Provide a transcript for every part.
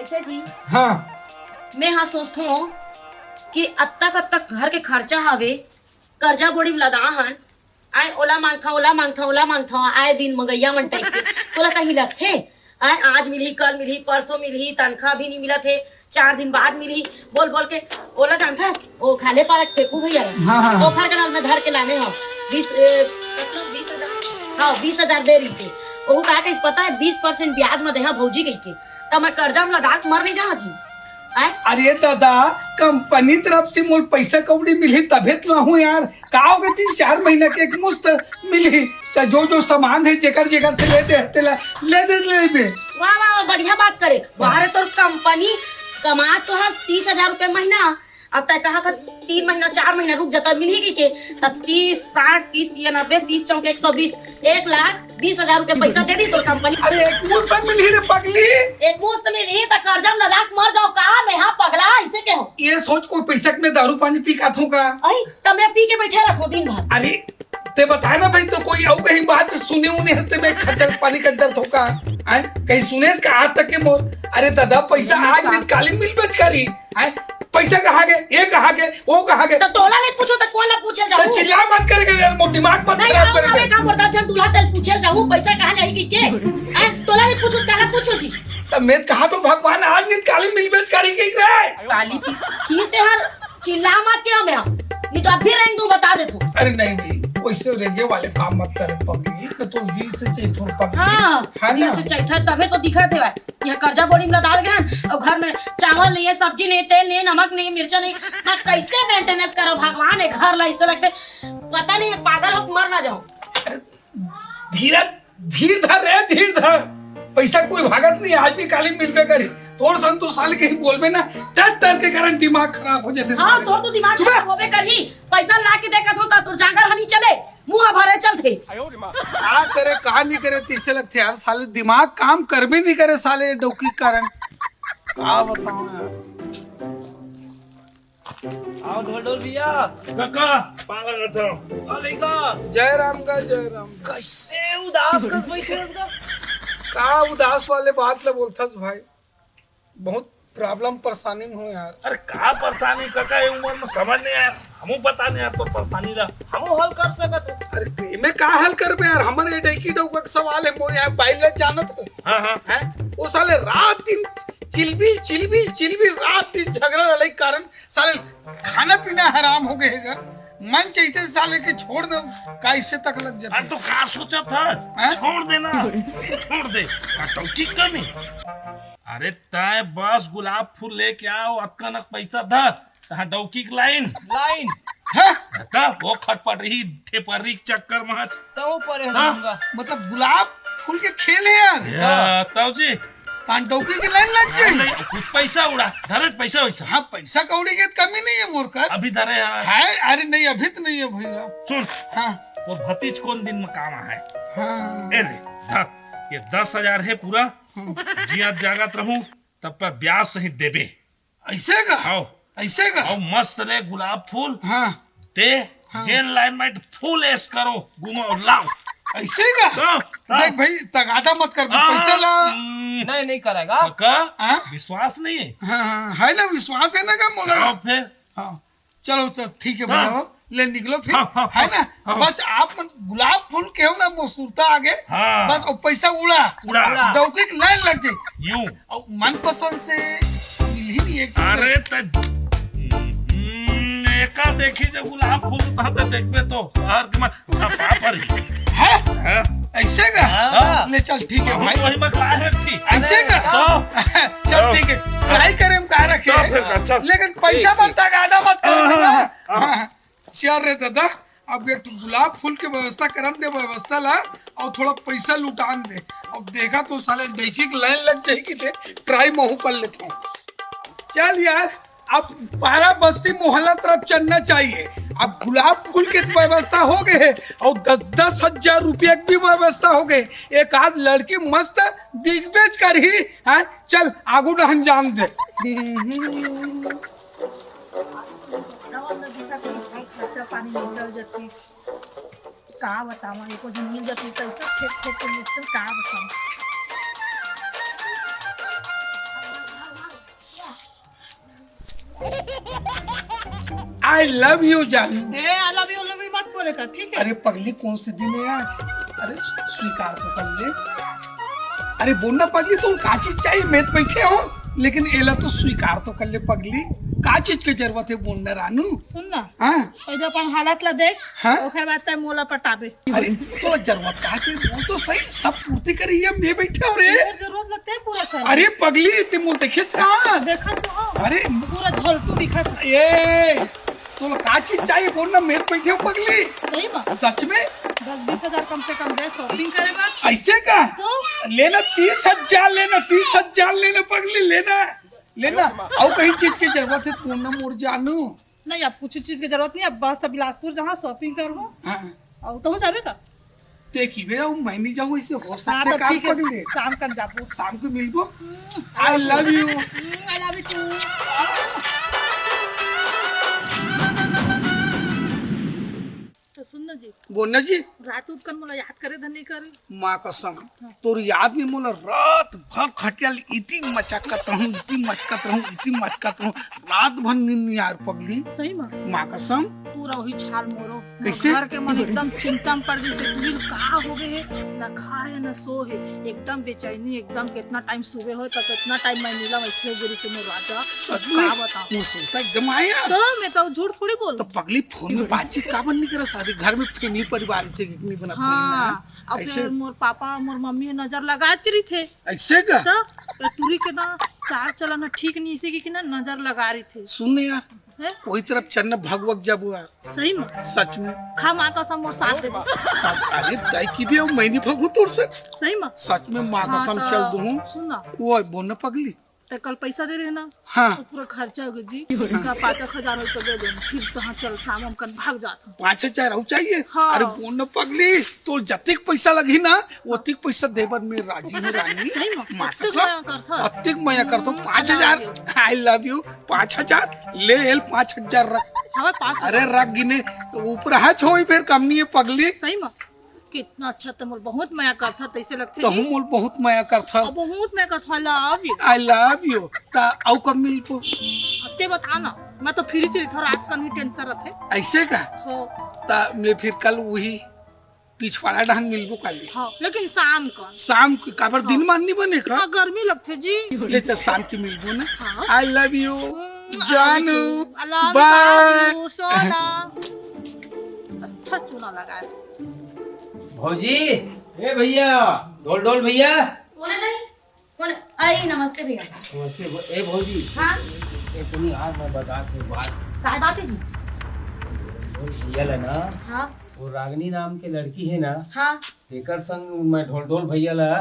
कैसे जी? हाँ मैं हाँ सोचता हूँ कि अब तक घर के खर्चा हवे कर्जा बोड़ी लदा हन आए ओला मांगता आए दिन मंगैया मन टाइप के तोला कहीं लगथे आए आज मिलही कल मिलही परसों मिलही तनख्वाह भी नहीं मिलत है 4 दिन बाद मिलही बोल बोल के ओला जानता ओ खाले पालक फेंकू भैया हाँ। ओखर के नाम में धर के लाने हो 20,000 हाँ 20,000 दे रही से ओहू का के पता है 20% ब्याज में देहा भौजी कह के तब मैं कर्जा में लगा मर नहीं जा जी अरे दादा कंपनी तरफ से मोल पैसा कौड़ी मिली तबे तो हूँ यार का हो गए 3-4 महीना के एक मुश्त मिली तो जो सामान है जेकर जेकर से ले दे ले बे। वाह वाह बढ़िया बात करे बाहर तो कंपनी कमा तो है 30,000 रुपए महीना अब तक कहा था 3 महीना 4 महीना रुक जाता मिलेगी के तब 30 60 30 90 30 चौके 120 1,20,000 रुपए पैसा दे दी तो कंपनी। अरे एक मुश्त मिली रे पगली एक मुश्त में नहीं तो कर्जा में लगा मर जाओ कहा मैं हाँ पगला ऐसे के हो ये सोच कोई पैसा में दारू पानी पी का का अरे तब मैं पी के बैठे रखो दिन भर। अरे ते बताया ना भाई तो कोई और कहीं बात सुने उन्हें हंसते में खर्चा पानी का डर थोका है कहीं सुने इसका आज तक के मोर। अरे दादा पैसा आज दिन कालीन मिल बेच करी है पैसा कहाँ गए ये कहाँ गए वो कहाँ गए तो तोला नहीं पूछो तो कौन ना पूछे जाऊँ तो चिल्ला मत करेगा यार मोर दिमाग मत नहीं खराब हम हमें करेगा। काम करता चल दूल्हा तेल पूछे जाऊँ पैसा कहाँ जाएगी के तोला नहीं पूछो कहाँ पूछो जी तब मैं कहा तो भगवान आज दिन कालीन मिल बेच करी के रे काली खीते हर चिल्ला मत क्या मैं नहीं तो अब भी रहेंगे बता दे तू। अरे नहीं भाई वैसे रेगे वाले काम मत करे पगली मैं तो जी से चाहिए थोड़ा पगली हाँ दिल से चाहिए था तबे तो दिखा थे भाई यहाँ कर्जा बोरी में डाल गए और घर में चावल नहीं है सब्जी नहीं तेल नहीं नमक नहीं मिर्चा नहीं मैं कैसे मेंटेनेंस करो भगवान है घर ला ऐसे लगते पता नहीं पागल हो मर ना जाऊं। धीर धर पैसा कोई भागत नहीं आज भी कालीन मिलबे करी तोर संतोष साल के ही बोलबे ना टर के कारण दिमाग खराब हो जाते। हाँ तोर तो दिमाग खराब होबे करी पैसा ला के देखत होता तो जाकर हनी चले मुंह भरे चलते क्या करे कहा नहीं करे तीसरे लगते यार साले दिमाग काम कर भी नहीं करे साले डोकी कारण क्या बताऊं यार। आओ ढोल भैया काका पाला करता हूँ अरे का जय राम कैसे उदास कस बैठे उसका का उदास वाले बात ले बोलथस भाई बहुत प्रॉब्लम परेशानी में हो यार। अरे का परेशानी काका ये उम्र में समझ नहीं आया हमू पता नहीं यार तो परेशानी रहा हम हल कर सकत अरे मैं का हल करबे यार हमारे डैकी डौका का सवाल है मोर यहाँ बाइले जानत हाँ हाँ है वो साले रात दिन चिलबिल रात दिन झगड़ा लड़ाई कारण साले खाना पीना हराम हो गएगा मन चाहिए साले के छोड़ दो कैसे तक लग जाते। अरे तो का सोचा था छोड़ देना छोड़ दे तो ठीक करनी। अरे तय बस गुलाब फूल लेके आओ अकनक पैसा धर तहां डौकी की लाइन ता वो खटपट रही ठेपरी के चक्कर में तो परे होऊंगा मतलब गुलाब फूल के खेल है यार तब जी तान डौकी की लाइन लग जाए कुछ पैसा उड़ा धरज पैसा वैसा। हाँ पैसा कौड़ी की कमी नहीं है मोर कर अभी धरे है अरे नहीं अभी तो नहीं है भैया सुन हाँ तो भतीज कौन दिन में काम है हाँ ए ले धर ये 10,000 है पूरा जिया जागत रहूं तब पर ब्याज सहित देबे ऐसे का आओ ऐसे का आओ मस्त रे गुलाब फूल हाँ दे जेन लाइन में फुल एस करो घुमाओ लाओ ऐसे का देख भाई तगादा मत कर पैसा ला नहीं करेगा का विश्वास नहीं है हाँ है ना विश्वास है ना का मोला चलो फिर हाँ चलो तो ठीक है भैया ले निकलो फिर हाँ, है ना बस आप गुलाब फूल के हो ना मुसूरता आगे बस और पैसा उड़ा डौकी की लाइन लग जाए यूं और मनपसंद से मिल ही नहीं एक अरे एका देखी जब गुलाब फूल तो देखबे तो शहर के में छपा पड़ी है ऐसे का ले चल ठीक है भाई वही में है ठीक ऐसे का चल ठीक है ट्राई करें हम कहा रखे लेकिन पैसा बनता गाना मत कर चल रे दादा अब ये गुलाब फूल के व्यवस्था करन दे व्यवस्था ला और थोड़ा पैसा लुटान दे अब देखा तो साले देखी की लाइन लग जाएगी थे ट्राई महू कर लेता हूँ। चल यार अब पारा बस्ती मोहल्ला तरफ चलना चाहिए। अब गुलाब फूल की व्यवस्था हो गए और 10,000 रुपये की भी व्यवस्था हो गई। एक आध लड़की मस्त दिग्बेज कर ही है चल आगू रहन जान दे। खर्चा पानी निकल जाती का बतावा एको जन मिल जाती तो सब ठेक के निकल का बतावा आई लव यू जानू। ए अलवी उलवी मत बोले कर, ठीक है? अरे पगली कौन से दिन है आज? अरे स्वीकार तो कर ले। अरे बोलना पगली तुम का चीज चाहिए, मैं तो बैठे हो, लेकिन एला तो स्वीकार तो कर ले पगली। का चीज की जरूरत है बोलना रानू? सुन ना, हाँ पहले अपन हालत ला देख, हाँ? ओकर बाद तय मोला पटाबे। अरे तो जरूरत का है, बोल तो सही, सब पूर्ति करी है, मैं बैठे हो रे। और जरूरत लगता है पूरा कर। अरे पगली ते मुंह देखे छा। देखा तो हाँ, अरे पूरा झलटू दिखत। ये तो का चीज चाहिए बोलना, मैं तो बैठे हो पगली। सही में सच में 10-20 हजार कम से कम दे शॉपिंग करे बाद ऐसे का? तो लेना 30,000 लेना, 30,000 लेना पगली, लेना लेना। और कहीं चीज की जरूरत है पूनम मोर जानू? नहीं, अब कुछ चीज की जरूरत नहीं, अब बस तो बिलासपुर जहाँ शॉपिंग करो हाँ और तो जाबे का। देखी भैया मैं नहीं जाऊँ, ऐसे हो हाँ सकता तो है ठीक है, पगली? शाम कर जाबो। शाम को मिलबो। I love you. I love you too. तो सुन ना जी, बोलना जी, रात उठ कर मोला याद करे धनी करे। माँ कसम तोर याद में मोला रात भर खटियाल इति मचकत रहूं, इति मचकत रहूं, इति मचकत रहूं, रात भर नींद नहीं यार पगली। सही में माँ कसम। पूरा वही छाल मोरो। कैसे? घर के मन एकदम चिंता में पड़ गई से दिल का हो गए है, ना खाए ना सो है, एकदम बेचैनी, एकदम कितना टाइम सुबह हो तक कितना टाइम मैं नीला वैसे हो गई से मैं राजा। सच में का बताऊं? मुँह सुनता एकदम आया। तो मैं तो झूठ थोड़ी बोल। तो पगली फोन में बातचीत का बन नहीं करा, सारे घर में फैमिली परिवार थे नहीं बना थोड़ी हाँ, ना। अब ऐसे फिर मोर पापा मोर मम्मी नजर लगा चरी थे ऐसे का? तो टूरी के ना चाल चलाना ठीक नहीं, इसी की ना नजर लगा रही थी। सुन यार, है? कोई तरफ चलना भगवत जब हुआ सही में सच में। खा माँ कसम मोर साथ देबा। अरे तय की भी मैं नहीं भगू तोर से, सही में सच में माँ हाँ, कसम तो चल दूं। सुन ना, वो बोलना पगली। तो कल पैसा दे रहे ना, हाँ तो पूरा खर्चा हो गया जी। उनका 5,000 रुपये तो दे देना, फिर तो हाँ चल शाम हम कल भाग जाता। 5,000 और चाहिए? हाँ। अरे बोलना पगली, तो जतिक पैसा लगी ना ओतिक पैसा देवर में राजी हूँ रानी। सही में? माँ अत्तिक कसम, मया करता है। अत्तिक मया करता हूँ। 5,000 आई लव यू। 5,000 ले एल, 5,000 रख। हमें 5,000 अरे रख गिने ऊपर है छोई, फिर कम नहीं है पगली। सही में कितना अच्छा तो मोर बहुत मया करता, तैसे लगते तो जी। हम बहुत मया करता। अब बहुत मया करता love you. I love you. ता औ कब मिलबो? ते बता ना, मैं तो फ्री चली था, रात का नहीं टेंशन रहते ऐसे का? हो। ता मैं फिर कल वही पिछवाड़ा ढंग मिलबो कल। हाँ लेकिन शाम का। शाम को काबर दिन मान नहीं बने का? हाँ गर्मी लगते जी। ले तो शाम की मिलबो ना। हाँ। आई लव यू जानू। अल्लाह बाय। सोना। अच्छा चूना लगा है। भौजी, ए भैया, ढोल ढोल भैया। कौन है नहीं? कौन? आई नमस्ते भैया। नमस्ते। ए भौजी, हाँ ए तनी आज मैं बता से बात। काय बात है जी? ढोल भैया ला ना, हाँ वो रागनी नाम के लड़की है ना, हाँ तेकर संग मैं ढोल ढोल भैया ला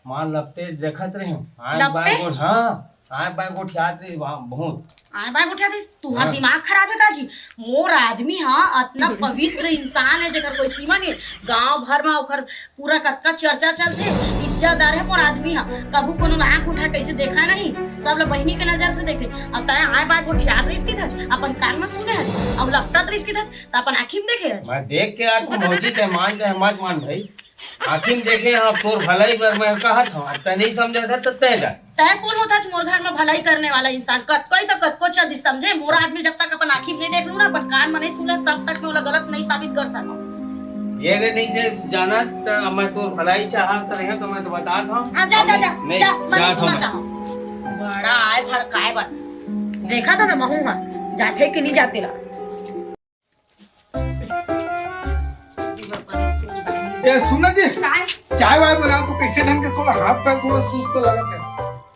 मान लपटे देखत रहे हूँ। आज लपटे? बाय गोठ, हाँ आज बाय गोठ याद रही बहुत। आए बाय उठा दे, तुम्हारा दिमाग खराब है का जी? मोर आदमी हाँ इतना पवित्र इंसान है जेकर कोई सीमा नहीं। गांव भर में ओकर पूरा कत्का चर्चा चलते, इज्जतदार है मोर आदमी हाँ। कबू कोनो आंख उठा कैसे देखा नहीं, सब लोग बहनी के नजर से देखे। अब तय आए बाय को ठियात रही इसकी था, अपन कान में सुने है, अब लपटत रही इसकी था, तो अपन आँखी में देखे है। मैं देख के आज भौजी के मान चाहे मत मान भाई, आखिर देखे हाँ तोर भलाई बर मैं कहा था, अब तय नहीं समझा था तो तय जा। तय कौन होता है मोर घर में भलाई करने वाला इंसान? कतको तो कतको चल समझे। मोर आदमी जब तक अपन आँखी में नहीं देख लू ना, अपन कान में नहीं सुने, तब तक मैं गलत नहीं साबित कर सकूं। ये अगर नहीं जे जाना तो मैं तोर भलाई चाहा तो रहे तो मैं तो बता था। हाँ जा जा जा नहीं, जा, मैं नहीं जा सुनना मैं। चाहूँ। बड़ा आए भड़काए बा, देखा था ना महू हाँ जाते कि नहीं जाते ला। ये सुना जी, काय चाय वाय बना तो कैसे ढंग के, थोड़ा हाथ पैर थोड़ा सुस्त लगत है।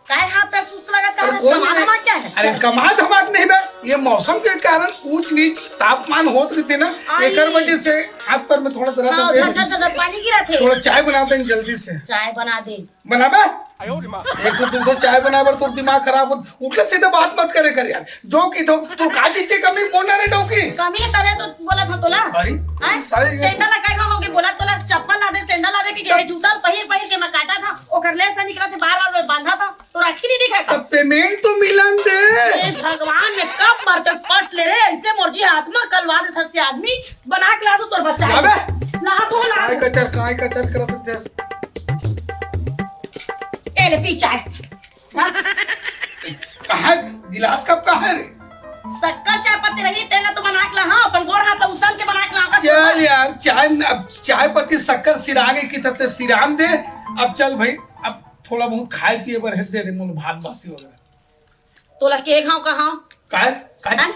काय हाथ पैर सुस्त लगा था? अरे कौन कमाल से- धमाल क्या है? अरे कमाल धमाल नहीं बे, ये मौसम के कारण ऊंच नीच तापमान होत रही थे ना, आई। एकर वजह से हाथ पैर में थोड़ा तरह हाँ झर झर झर पानी गिरा थे। थोड़ा चाय बना दें जल्दी से। चाय बना दे। बनाबे एक तो तुम तो चाय बनाबर तो दिमाग खराब हो, उल्टा सीधा बात मत करे कर यार। जो की तो काजी चे कमी मोना रे डोकी कमी करे तो बोला था तोला। अरे हाँ? सारे सैंडल लगाए होगे, बोला तोला चप्पल ला दे, सैंडल ला दे कि ये जूता पहिर पहिर के मैं काटा था, ओकर ले से निकला थे बाहर और बांधा था, तो राखी नहीं दिखा था। पेमेंट तो मिलन दे। अरे भगवान में कब मरते पट ले रे, ऐसे मोरजी आत्मा कलवा दे थस्ते आदमी बना के ला दो तोर बच्चा। अबे ला तो ला। काय कचर करत थे। ए ले पी चाय। हाँ? कहाँ गिलास कब कहाँ है रे? शक्कर चाय पत्ती रही तेना तो बना के ला हाँ अपन गोड़ हाथ उसल के बना के ला चल यार चाय पत्ती शक्कर सिरा गई की तब सिराम दे। अब चल भाई अब थोड़ा बहुत खाए पिए बर दे दे मुल भात बासी वगैरह। तोला के खाओ कहाँ काय हैं?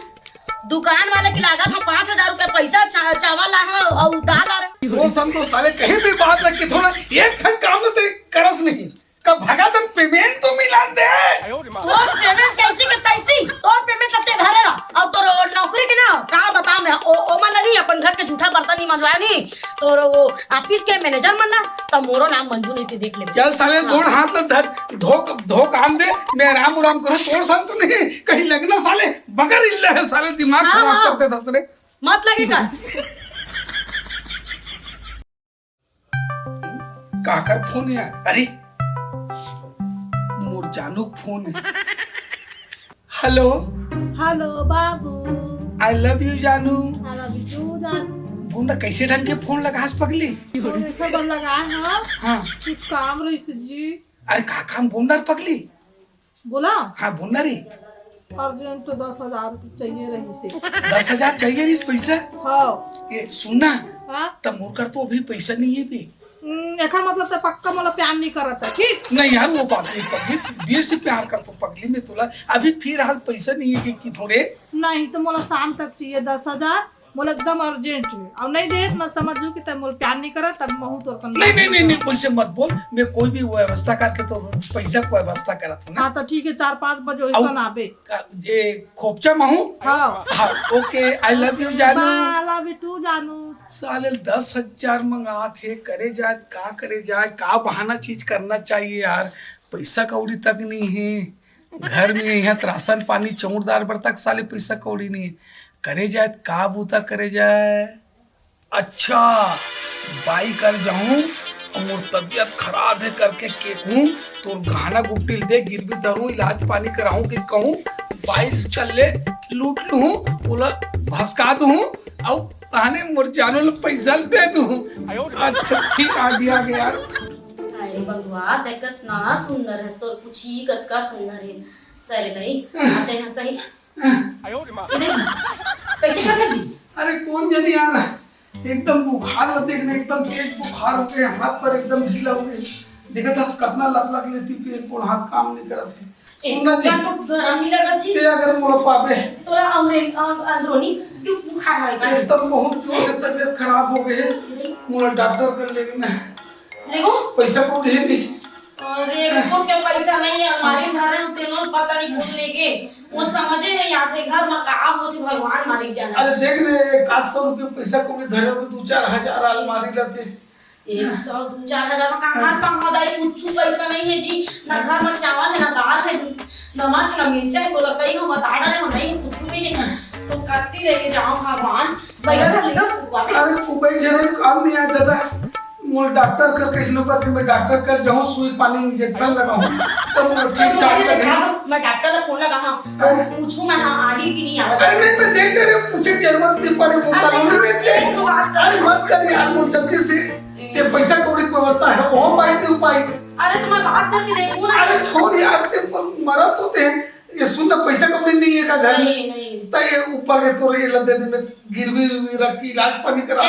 दुकान वाले की लागत हम 5,000 रुपया पैसा चावल ला हाँ और दाल आ रहा वो सम तो साले कहीं भी बात ना कि थोड़ा एक ठन काम ना ते करस नहीं कब भगा तक पेमेंट तो मिलान दे। तोर पेमेंट कैसी के तैसी तोर पेमेंट कते घरे रा और तोर नौकरी के ना का बता मैं ओ मन लगी अपन घर के झूठा बर्तन नहीं मंजवाया नहीं तोर वो ऑफिस के मैनेजर मन ना तो मोरो नाम मंजू नहीं के देख ले। चल साले गोड़ हाथ ल धो काम दे मैं आराम उराम करूं तोर संग तो नहीं कहीं लगना साले बगर इल्ला है साले दिमाग खराब करते दसरे मत लगे कर काकर फोन है यार। अरे मोर जानू फोन है। हेलो हेलो बाबू आई लव यू जानू। आई लव यू जानू। बुंडा कैसे ढंग के फोन लगा पगली। देखो बन लगा है हाँ कुछ काम रही से जी। अरे का काम बुंडा पगली। बोला हाँ बुंडा री अर्जेंट 10,000 चाहिए रही से। 10,000 चाहिए इस पैसा। हाँ ये सुनना हाँ तब मोर कर तो अभी पैसा नहीं है भी। एकर मतलब से पक्का मला प्यार नहीं करता ठीक। नहीं यार वो बात नहीं पगली दिल से प्यार करता हूँ पगली में तुला अभी फिर हाल पैसा नहीं है कि थोड़े नहीं तो मोला शाम तक चाहिए 10,000 मोला एकदम अर्जेंट है और नहीं दे मैं समझू कि तब मोला प्यार नहीं करा तब महू तो नहीं वैसे मत बोल मैं कोई भी व्यवस्था करके तो पैसा को व्यवस्था करा था ना। हाँ तो ठीक है 4-5 बजे वैसा आबे। ये खोपचा महू। हाँ हाँ ओके आई लव यू जानू। आई लव यू टू जानू। साले 10,000 मंगा थे करे जाए का बहाना चीज करना चाहिए यार पैसा कौड़ी तक नहीं है घर में यहाँ राशन पानी चौड़दार बर तक साले पैसा कौड़ी नहीं है करे जाए का बूता करे जाए। अच्छा बाई कर जाऊं और मोर तबियत खराब है करके केकूं तो गहना गुट्टी दे गिरवी धरूं इलाज पानी कराऊं कि कहूं बाई चल ले लूट लूं बोला भसका दूं और ताने मोर जानो ल पैसा दे दूं। अच्छा ठीक आ गया यार। अरे बगवा देखत ना सुंदर है तोर कुछ ही कत का सुंदर है सरे नहीं आते हैं सही कैसे कर ले जी। अरे कौन जाने यार एकदम बुखार ल देखने एकदम तेज बुखार हो गए हाथ पर एकदम ढीला हो गए देखा था कितना लग लेती पेट को हाथ काम नहीं करत है। सुनना जी गरम नहीं लगा जी ते अगर मोला पावे तोरा अंदरोनी क्यों बुखार है का एकदम बहुत जोर से तबीयत खराब हो गई है मोला डॉक्टर कर लेना देखो पैसा को दे दी। अरे को क्या पैसा नहीं है हमारे घर में तेनो पता नहीं कौन लेके वो समझे नहीं आते घर में का होती भगवान मालिक जाने। अरे देख ले 100 रुपये पैसा को भी धरे हो 2-4 हजार अलमारी लाते 100-4 हजार में कहाँ कहाँ दाई कुछ पैसा नहीं है जी ना घर में चावल है ना दाल है नमक ना मिर्चा है बोला कहीं हम बता रहे हो नहीं कुछ नहीं है तो काटती लेके जाओ भगवान भैया घर लेगा। अरे फुकई जरूर काम नहीं आता था मोल डॉक्टर कर कैसे करके मैं डॉक्टर कर जाऊं सुई पानी इंजेक्शन लगाऊं तो मोल ठीक ठाक लगे। मैं डॉक्टर को फोन लगा हां पूछूं मैं हां आ रही कि नहीं आ रही। अरे नहीं मैं देख रही हूं पूछे जरूरत नहीं पड़े वो कॉलोनी में थे। अरे मत कर यार मोल जल्दी से ये पैसा कौड़ी की व्यवस्था है वो पाई नहीं पाई। अरे तुम बात करके देखो ना। अरे छोड़ यार ते मरत होते हैं ये सुनना पैसा कौड़ी नहीं है का घर में नहीं तो ये ऊपर के तो ये लदे दे गिरवी रख के इलाज पानी करा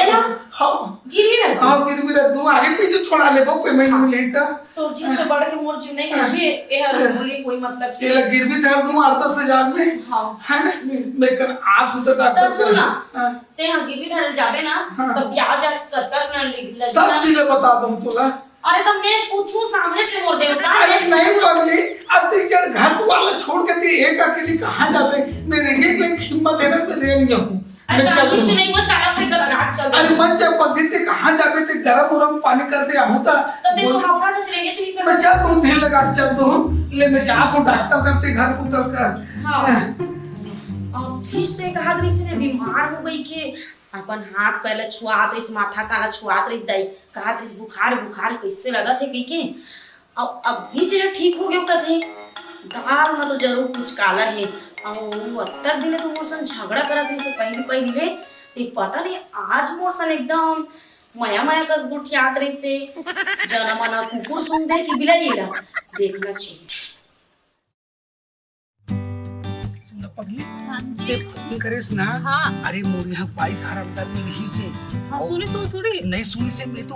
हां गिरवी रख हां गिरवी रख दूं आगे पीछे छोड़ा ले को पेमेंट मिलेगा तो जी से बढ़ के मोर जी नहीं है जी ये हर बोली कोई मतलब ये गिरवी धर दूं 8-10 हजार में हां है ना मैं कर आज तो डॉक्टर तो सुन ना ते हम गिरवी धर जाबे ना तो ब्याज कर ना लग सब चीजें बता दूं तोला। अरे तो मैं पूछूं सामने से मोर देवता अरे नहीं पगली अब तीन जन घर वाला छोड़ के ती एक अकेली कहां जाबे मैं रहेंगे कि हिम्मत है ना मैं रह नहीं हूं अरे कुछ नहीं हुआ तारा पे कर रात चल अरे मत जब पगली ते कहां जाबे ते गरम गरम पानी कर दे हूं ता तो ते को हफड़ा तो चलेंगे चली मैं चल तुम धीर लगा चल दो ले मैं जा तो डॉक्टर करते घर को उतर कर। हां और फिर ते कहा गई से बीमार हो गई के अपन हाथ पहले छुआत इस माथा काला छुआत रही दाई कहा इस बुखार कैसे लगा थे कि अब भी जो ठीक हो गया कहते दाल में तो जरूर कुछ काला है और अत्तर दिन तो मोरसन झगड़ा करा थी से पहले ले ते पता नहीं आज मोरसन एकदम माया कस गुठियात रही से जना मना कुकुर सुन दे कि बिलाई ला देखना चाहिए। पगली हाँ जी। ते फोन करेस ना। हाँ। अरे मोर यहाँ बाइक हरामदा मिल ही से हाँ, सुनी सो थोड़ी। नहीं सुनी से मैं तो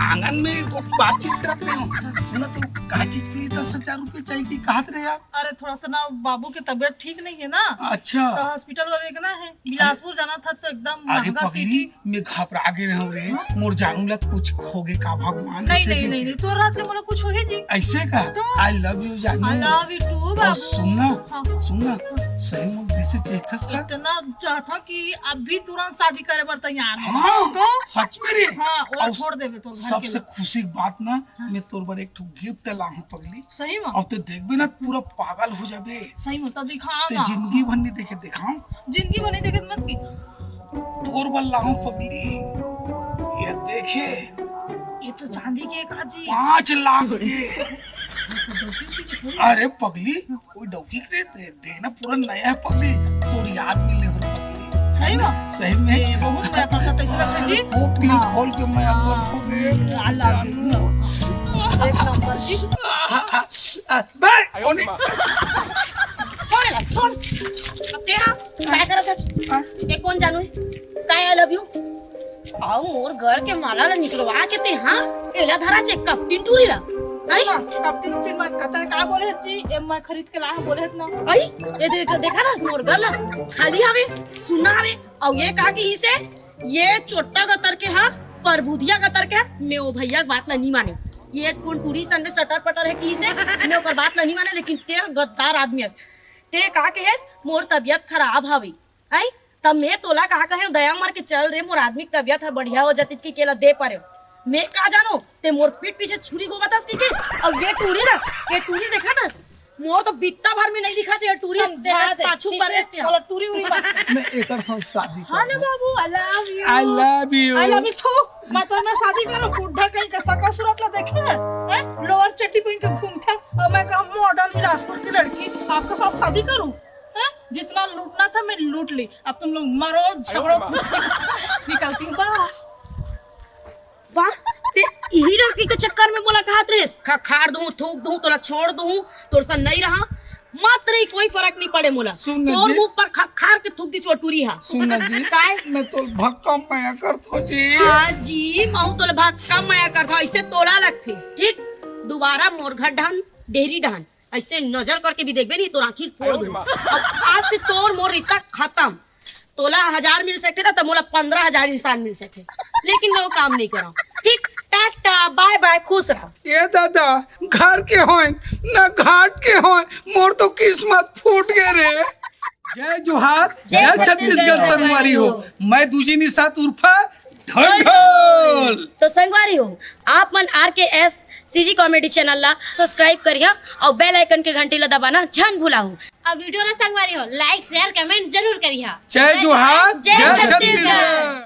आंगन में वो बातचीत करत रहे हूँ। सुना तो का चीज के लिए 10,000 रुपए चाहिए कि कहत रहे यार। अरे थोड़ा सा ना बाबू की तबीयत ठीक नहीं है ना, अच्छा तो हॉस्पिटल वाले लेके ना है, बिलासपुर जाना था तो एकदम अरे महंगा पगली सिटी। मैं घबरा गए रहूं रे। मोर जानू लग कुछ हो गए का भगवान। नहीं ऐसे नहीं के- नहीं नहीं, तो रात से मोला कुछ हो ही जी। ऐसे का तो? आई लव यू जानू। आई लव यू टू और बाबू। सुनना हाँ। सुनना सही में दिसे चेतस का। इतना चाहता कि अभी तुरंत शादी करे बर तैयार है। हाँ तो सच में रे। हाँ ओला और छोड़ देबे तो घर सबसे के। खुशी की बात ना मैं तोर पर एक ठो गिफ्ट ला हूं पगली। सही में अब तो देखबे ना पूरा पागल हो जाबे। सही में तो दिखा ते ना। जिंदगी भर नहीं देखे दिखाऊं जिंदगी बनी देखत मत की। तोर पर ला हूं पगली। ये देखे ये तो चांदी के एक आजी। 5 लाख के। अरे पगली कोई डौकी करे देखना पूरा नया है पगली। तोर याद मिले हो पगली। सही में सही में ये बहुत मजा करता था इसलिए लगता जी। खूब दिल खोल के मैं आपको रे। आई लव यू एक नंबर जी। बे ओने छोड़ ला छोड़। अब ते हाँ काय करत है? ते कोण जानू है? काय आई लव यू? आओ मोर घर के माला ला निकलवा के ते हाँ एला धरा चेक कप टिंटूरी ला। आई ना कपटी उपटी मत कहता है का बोले है जी ए मैं खरीद के लाया बोले है ना। आई ये देखा ना मोर घर ला खाली हवे सुना हवे और ये कहा कि इसे ये चोट्टा गतर के हाथ परबुदिया गतर के हाथ मैं वो भैया बात ला नहीं माने। ये टूरी सन में सटर पटर है कि इसे मैं ओकर बात ला नहीं माने लेकिन ते गद्दार आदमी है। ते कहा के है मोर तबियत खराब हवे आई तब मैं तोला कहा कहे दया मार के चल रे मोर आदमी की तबियत है बढ़िया हो जाती कि केला दे पारे मैं कहा जानो ते मोर पीठ पीछे छुरी को बतास की के अब ये टूरी देखा ना मोर तो बित्ता भर में नहीं दिखा ये टूरी समझा दे पाछू ठीक है? पर बोला टूरी उरी मत। मैं एकर संग शादी हाँ ना बाबू I love you. I love you. I love you थू। मैं तो मैं शादी करूं बुढ़ा कहीं का सकल सूरत ला देखे हैं लोअर चट्टी पहन के घूमते और मैं कहा मॉडल बिलासपुर की लड़की आपके साथ शादी करूं हैं? जितना लूटना था मैं लूट ली अब तुम लोग मरो झगड़ो निकलती हूँ बाहर। वाह ते यही लड़की के चक्कर में बोला कहा रे खाड़ दूं थूक दूं तोला छोड़ दूं तोर सा नहीं रहा मात्र ही कोई फर्क नहीं पड़े मोला सुन ना तोर जी। मुंह पर खाड़ के थूक दी चोटूरी हा सुन जी काय मैं तो भक्का माया करतो जी। हाँ जी महू तोला भाग कम माया करता ऐसे तोला लगथे ठीक दोबारा मोर घर ढान डेहरी ढान ऐसे नजर करके भी देखबे नहीं तो आखिर फोड़ दूं अब आज से तोर मोर रिश्ता खत्म तोला 1000 मिल सकते ना तो मोला 15,000 इंसान मिल सकते लेकिन मैं वो काम नहीं करा ठीक टाटा बाय बाय खुश रहा। ये दादा घर के होए ना घाट के होए मोर तो किस्मत फूट गए रे। जय जोहार जय छत्तीसगढ़ संगवारी हो। मैं दूजी साथ उर्फा ढोल। तो संगवारी हो आप मन RKS CG कॉमेडी चैनल ला सब्सक्राइब करिया और बेल आइकन के घंटी ला दबाना झन भुलाऊ। अब वीडियो ला संगवारी हो लाइक शेयर कमेंट जरूर करिया। जय जोहार जय जय छत्तीसगढ़। छत्तीसगढ़।